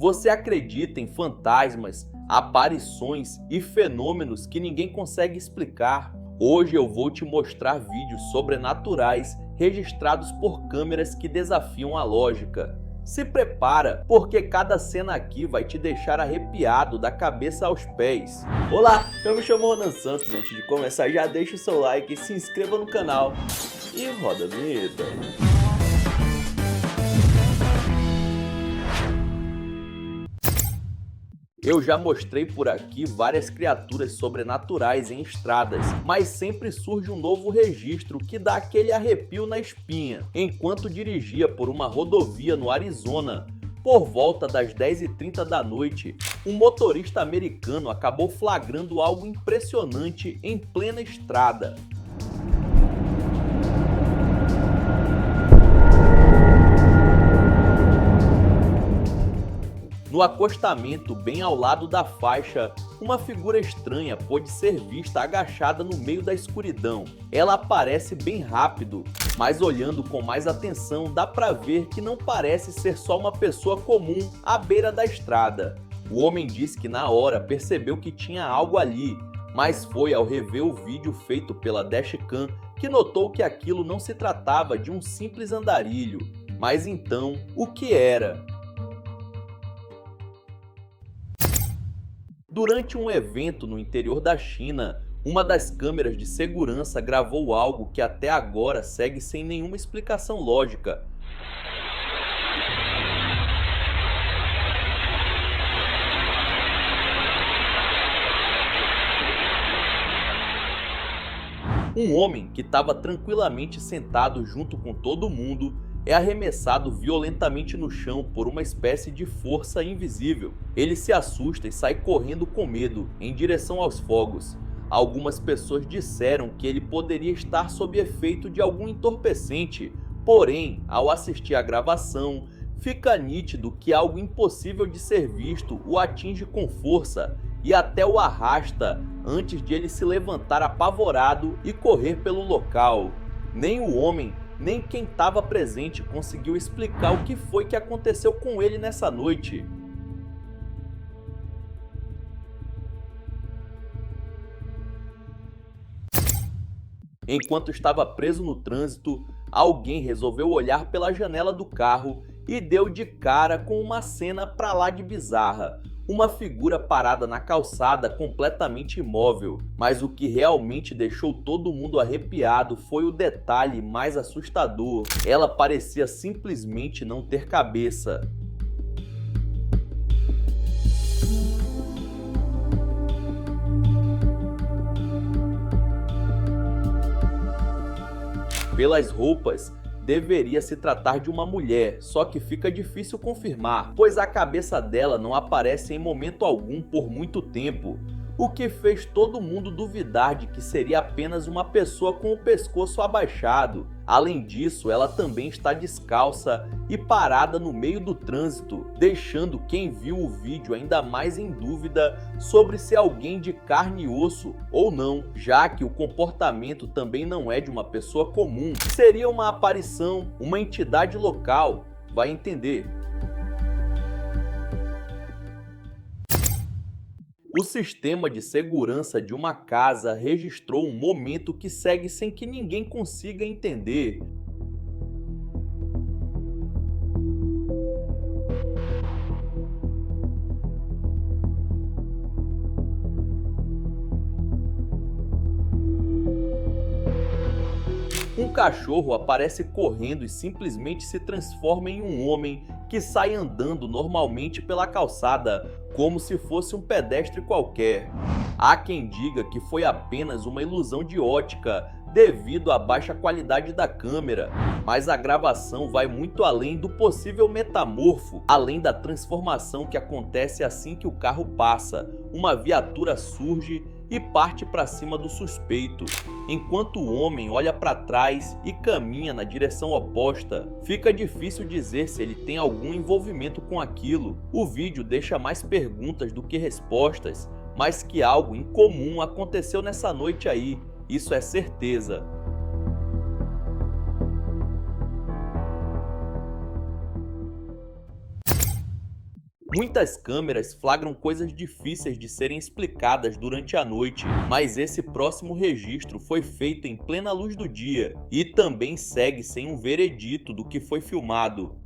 Você acredita em fantasmas, aparições e fenômenos que ninguém consegue explicar? Hoje eu vou te mostrar vídeos sobrenaturais registrados por câmeras que desafiam a lógica. Se prepara, porque cada cena aqui vai te deixar arrepiado da cabeça aos pés. Olá, eu me chamo Ronan Santos. Antes de começar, já deixa o seu like, se inscreva no canal e roda a vinheta. Eu já mostrei por aqui várias criaturas sobrenaturais em estradas, mas sempre surge um novo registro que dá aquele arrepio na espinha. Enquanto dirigia por uma rodovia no Arizona, por volta das 10h30 da noite, um motorista americano acabou flagrando algo impressionante em plena estrada. No acostamento, bem ao lado da faixa, uma figura estranha pôde ser vista agachada no meio da escuridão. Ela aparece bem rápido, mas olhando com mais atenção dá pra ver que não parece ser só uma pessoa comum à beira da estrada. O homem disse que na hora percebeu que tinha algo ali, mas foi ao rever o vídeo feito pela dashcam que notou que aquilo não se tratava de um simples andarilho. Mas então, o que era? Durante um evento no interior da China, uma das câmeras de segurança gravou algo que até agora segue sem nenhuma explicação lógica. Um homem que estava tranquilamente sentado junto com todo mundo é arremessado violentamente no chão por uma espécie de força invisível. Ele se assusta e sai correndo com medo em direção aos fogos. Algumas pessoas disseram que ele poderia estar sob efeito de algum entorpecente, porém, ao assistir à gravação, fica nítido que algo impossível de ser visto o atinge com força e até o arrasta antes de ele se levantar apavorado e correr pelo local. Nem o homem nem quem estava presente conseguiu explicar o que foi que aconteceu com ele nessa noite. Enquanto estava preso no trânsito, alguém resolveu olhar pela janela do carro e deu de cara com uma cena pra lá de bizarra. Uma figura parada na calçada completamente imóvel, mas o que realmente deixou todo mundo arrepiado foi o detalhe mais assustador. Ela parecia simplesmente não ter cabeça. Pelas roupas, deveria se tratar de uma mulher, só que fica difícil confirmar, pois a cabeça dela não aparece em momento algum por muito tempo, o que fez todo mundo duvidar de que seria apenas uma pessoa com o pescoço abaixado. Além disso, ela também está descalça e parada no meio do trânsito, deixando quem viu o vídeo ainda mais em dúvida sobre se é alguém de carne e osso ou não, já que o comportamento também não é de uma pessoa comum. Seria uma aparição, uma entidade local, vai entender. O sistema de segurança de uma casa registrou um momento que segue sem que ninguém consiga entender. Um cachorro aparece correndo e simplesmente se transforma em um homem que sai andando normalmente pela calçada, como se fosse um pedestre qualquer. Há quem diga que foi apenas uma ilusão de ótica devido à baixa qualidade da câmera, mas a gravação vai muito além do possível metamorfo, além da transformação que acontece assim que o carro passa. Uma viatura surge e parte para cima do suspeito, enquanto o homem olha para trás e caminha na direção oposta. Fica difícil dizer se ele tem algum envolvimento com aquilo. O vídeo deixa mais perguntas do que respostas, mas que algo incomum aconteceu nessa noite aí, isso é certeza. Muitas câmeras flagram coisas difíceis de serem explicadas durante a noite, mas esse próximo registro foi feito em plena luz do dia e também segue sem um veredito do que foi filmado.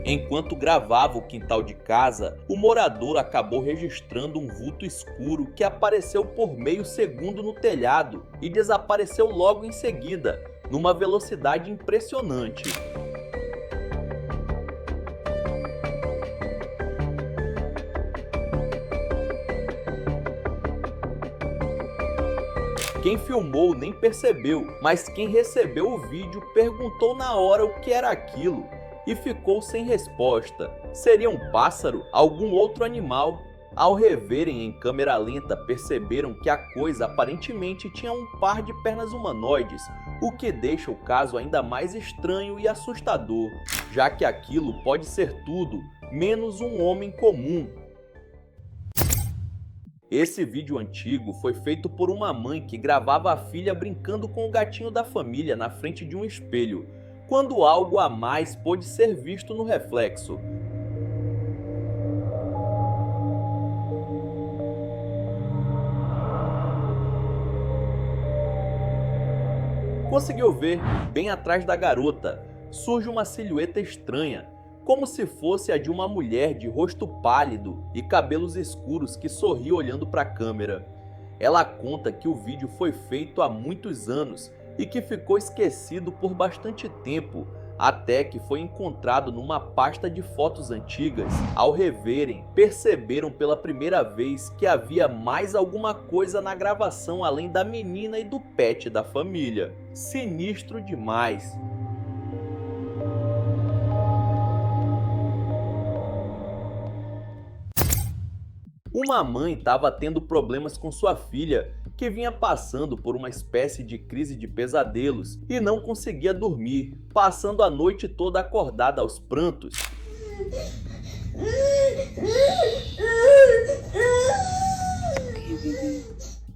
Enquanto gravava o quintal de casa, o morador acabou registrando um vulto escuro que apareceu por meio segundo no telhado e desapareceu logo em seguida, numa velocidade impressionante. Quem filmou nem percebeu, mas quem recebeu o vídeo perguntou na hora o que era aquilo e ficou sem resposta. Seria um pássaro? Algum outro animal? Ao reverem em câmera lenta, perceberam que a coisa aparentemente tinha um par de pernas humanoides, o que deixa o caso ainda mais estranho e assustador, já que aquilo pode ser tudo menos um homem comum. Esse vídeo antigo foi feito por uma mãe que gravava a filha brincando com o gatinho da família na frente de um espelho, quando algo a mais pôde ser visto no reflexo. Conseguiu ver, bem atrás da garota, surge uma silhueta estranha, como se fosse a de uma mulher de rosto pálido e cabelos escuros que sorri olhando para a câmera. Ela conta que o vídeo foi feito há muitos anos e que ficou esquecido por bastante tempo, até que foi encontrado numa pasta de fotos antigas. Ao reverem, perceberam pela primeira vez que havia mais alguma coisa na gravação além da menina e do pet da família. Sinistro demais. Uma mãe estava tendo problemas com sua filha, que vinha passando por uma espécie de crise de pesadelos e não conseguia dormir, passando a noite toda acordada aos prantos.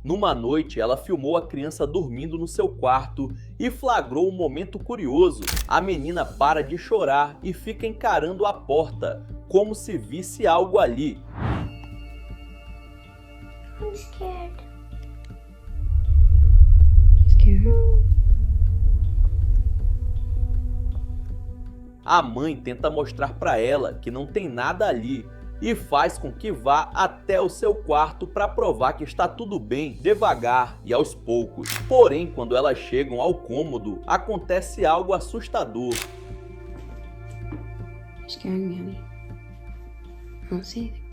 Numa noite, ela filmou a criança dormindo no seu quarto e flagrou um momento curioso. A menina para de chorar e fica encarando a porta, como se visse algo ali. I'm scared. Scared? A mãe tenta mostrar para ela que não tem nada ali e faz com que vá até o seu quarto para provar que está tudo bem, devagar e aos poucos. Porém, quando elas chegam ao cômodo, acontece algo assustador. You're scaring me, honey. I don't see anything.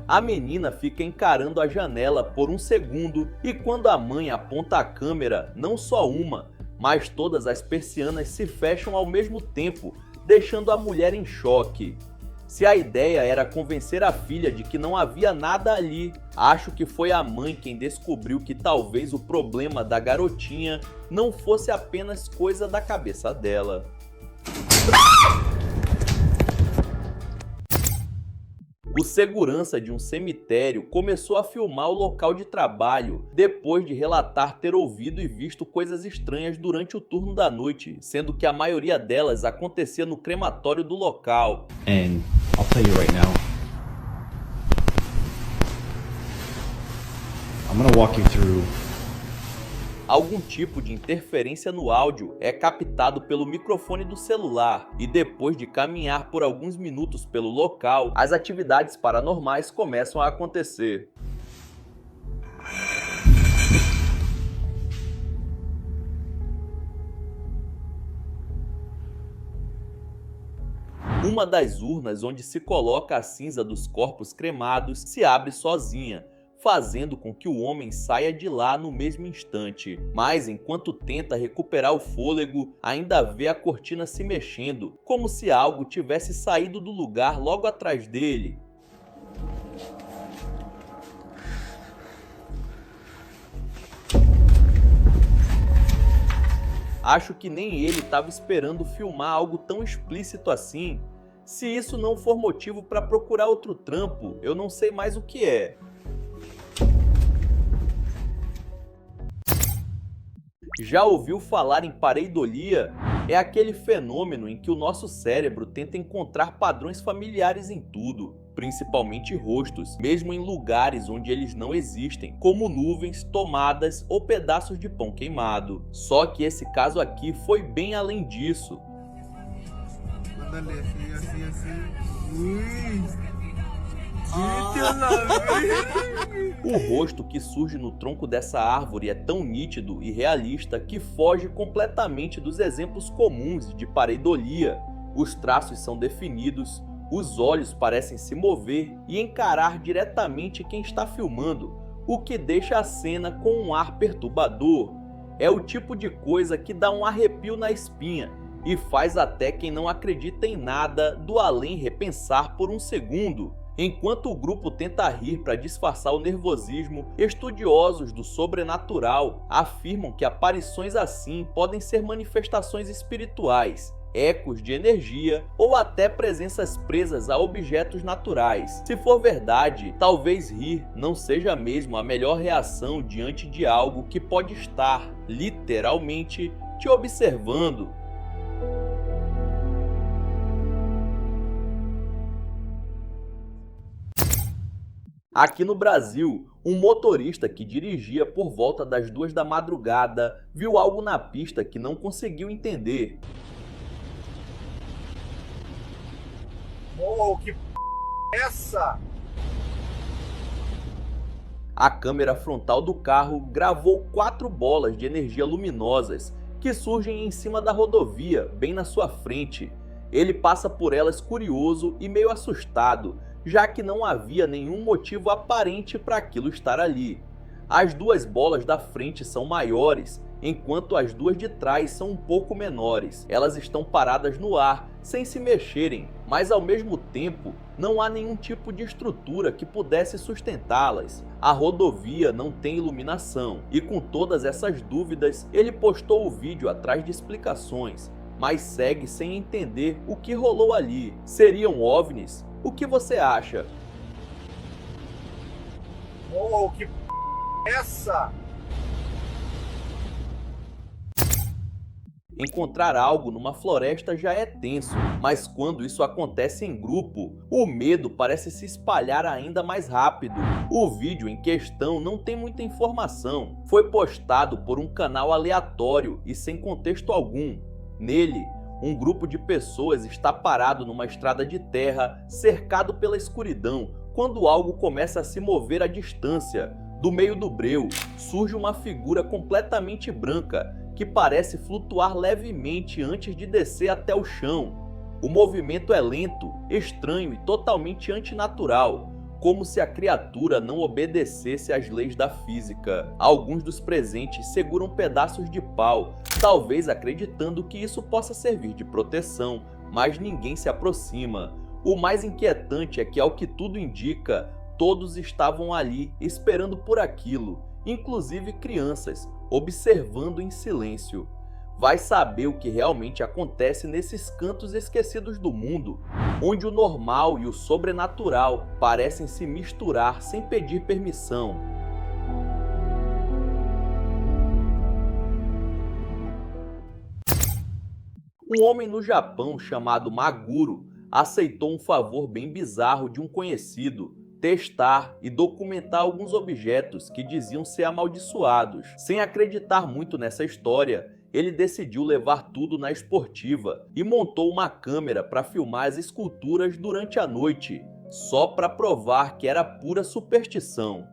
A menina fica encarando a janela por um segundo e quando a mãe aponta a câmera, não só uma, mas todas as persianas se fecham ao mesmo tempo, deixando a mulher em choque. Se a ideia era convencer a filha de que não havia nada ali, acho que foi a mãe quem descobriu que talvez o problema da garotinha não fosse apenas coisa da cabeça dela. O segurança de um cemitério começou a filmar o local de trabalho, depois de relatar ter ouvido e visto coisas estranhas durante o turno da noite, sendo que a maioria delas acontecia no crematório do local. And I'll tell you right now, I'm gonna walk you through. Algum tipo de interferência no áudio é captado pelo microfone do celular e depois de caminhar por alguns minutos pelo local, as atividades paranormais começam a acontecer. Uma das urnas onde se coloca a cinza dos corpos cremados se abre sozinha, fazendo com que o homem saia de lá no mesmo instante. Mas enquanto tenta recuperar o fôlego, ainda vê a cortina se mexendo, como se algo tivesse saído do lugar logo atrás dele. Acho que nem ele estava esperando filmar algo tão explícito assim. Se isso não for motivo para procurar outro trampo, eu não sei mais o que é. Já ouviu falar em pareidolia? É aquele fenômeno em que o nosso cérebro tenta encontrar padrões familiares em tudo, principalmente rostos, mesmo em lugares onde eles não existem, como nuvens, tomadas ou pedaços de pão queimado. Só que esse caso aqui foi bem além disso. O rosto que surge no tronco dessa árvore é tão nítido e realista que foge completamente dos exemplos comuns de pareidolia. Os traços são definidos, os olhos parecem se mover e encarar diretamente quem está filmando, o que deixa a cena com um ar perturbador. É o tipo de coisa que dá um arrepio na espinha e faz até quem não acredita em nada do além repensar por um segundo. Enquanto o grupo tenta rir para disfarçar o nervosismo, estudiosos do sobrenatural afirmam que aparições assim podem ser manifestações espirituais, ecos de energia ou até presenças presas a objetos naturais. Se for verdade, talvez rir não seja mesmo a melhor reação diante de algo que pode estar, literalmente, te observando. Aqui no Brasil, um motorista que dirigia por volta das 2 da madrugada viu algo na pista que não conseguiu entender. Oh, que p é essa? A câmera frontal do carro gravou 4 bolas de energia luminosas que surgem em cima da rodovia, bem na sua frente. Ele passa por elas curioso e meio assustado, já que não havia nenhum motivo aparente para aquilo estar ali. As 2 bolas da frente são maiores, enquanto as 2 de trás são um pouco menores. Elas estão paradas no ar, sem se mexerem, mas ao mesmo tempo não há nenhum tipo de estrutura que pudesse sustentá-las. A rodovia não tem iluminação, e com todas essas dúvidas, ele postou o vídeo atrás de explicações, mas segue sem entender o que rolou ali. Seriam OVNIs? O que você acha? Oh, que p é essa? Encontrar algo numa floresta já é tenso, mas quando isso acontece em grupo, o medo parece se espalhar ainda mais rápido. O vídeo em questão não tem muita informação, foi postado por um canal aleatório e sem contexto algum. Nele, um grupo de pessoas está parado numa estrada de terra, cercado pela escuridão, quando algo começa a se mover à distância. Do meio do breu, surge uma figura completamente branca, que parece flutuar levemente antes de descer até o chão. O movimento é lento, estranho e totalmente antinatural, como se a criatura não obedecesse às leis da física. Alguns dos presentes seguram pedaços de pau, talvez acreditando que isso possa servir de proteção, mas ninguém se aproxima. O mais inquietante é que, ao que tudo indica, todos estavam ali esperando por aquilo, inclusive crianças, observando em silêncio. Vai saber o que realmente acontece nesses cantos esquecidos do mundo, onde o normal e o sobrenatural parecem se misturar sem pedir permissão. Um homem no Japão chamado Maguro aceitou um favor bem bizarro de um conhecido: testar e documentar alguns objetos que diziam ser amaldiçoados. Sem acreditar muito nessa história, ele decidiu levar tudo na esportiva e montou uma câmera para filmar as esculturas durante a noite, só para provar que era pura superstição.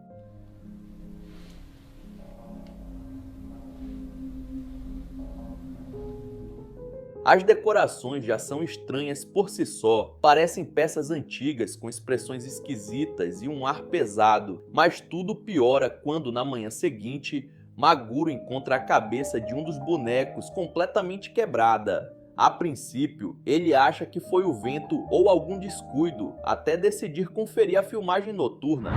As decorações já são estranhas por si só, parecem peças antigas com expressões esquisitas e um ar pesado, mas tudo piora quando na manhã seguinte, Maguro encontra a cabeça de um dos bonecos completamente quebrada. A princípio, ele acha que foi o vento ou algum descuido, até decidir conferir a filmagem noturna.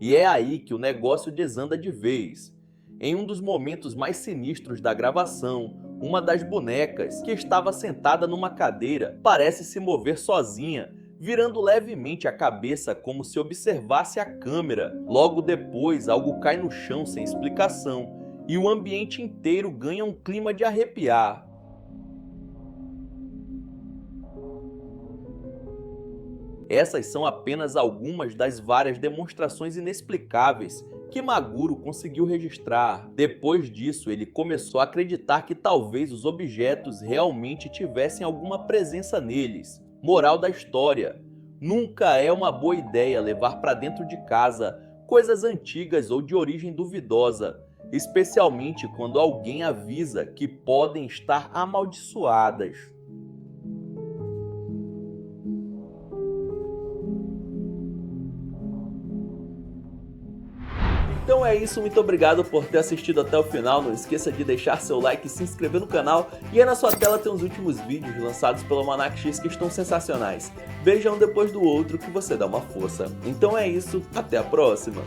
E é aí que o negócio desanda de vez. Em um dos momentos mais sinistros da gravação, Uma das bonecas, que estava sentada numa cadeira, parece se mover sozinha, virando levemente a cabeça como se observasse a câmera. Logo depois, algo cai no chão sem explicação, e o ambiente inteiro ganha um clima de arrepiar. Essas são apenas algumas das várias demonstrações inexplicáveis que Maguro conseguiu registrar. Depois disso, ele começou a acreditar que talvez os objetos realmente tivessem alguma presença neles. Moral da história: nunca é uma boa ideia levar para dentro de casa coisas antigas ou de origem duvidosa, especialmente quando alguém avisa que podem estar amaldiçoadas. Então é isso, muito obrigado por ter assistido até o final. Não esqueça de deixar seu like e se inscrever no canal. E aí na sua tela tem os últimos vídeos lançados pelo Almanac X que estão sensacionais. Veja um depois do outro que você dá uma força. Então é isso, até a próxima!